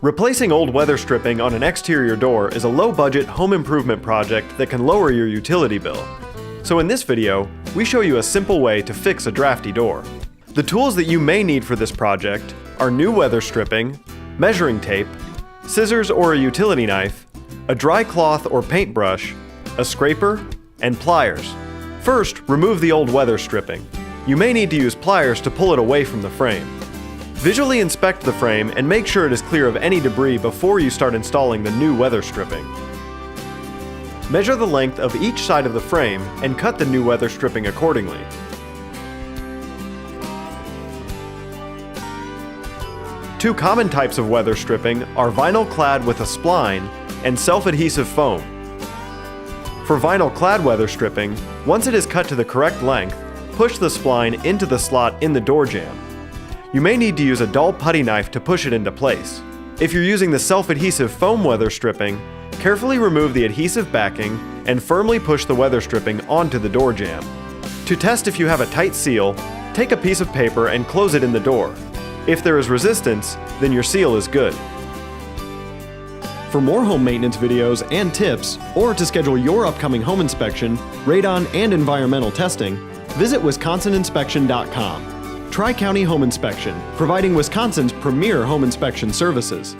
Replacing old weather stripping on an exterior door is a low-budget home improvement project that can lower your utility bill. So in this video, we show you a simple way to fix a drafty door. The tools that you may need for this project are new weather stripping, measuring tape, scissors or a utility knife, a dry cloth or paintbrush, a scraper, and pliers. First, remove the old weather stripping. You may need to use pliers to pull it away from the frame. Visually inspect the frame and make sure it is clear of any debris before you start installing the new weather stripping. Measure the length of each side of the frame and cut the new weather stripping accordingly. Two common types of weather stripping are vinyl clad with a spline and self-adhesive foam. For vinyl clad weather stripping, once it is cut to the correct length, push the spline into the slot in the door jamb. You may need to use a dull putty knife to push it into place. If you're using the self-adhesive foam weather stripping, carefully remove the adhesive backing and firmly push the weather stripping onto the door jamb. To test if you have a tight seal, take a piece of paper and close it in the door. If there is resistance, then your seal is good. For more home maintenance videos and tips, or to schedule your upcoming home inspection, radon and environmental testing, visit wisconsininspection.com. Tri-County Home Inspection, providing Wisconsin's premier home inspection services.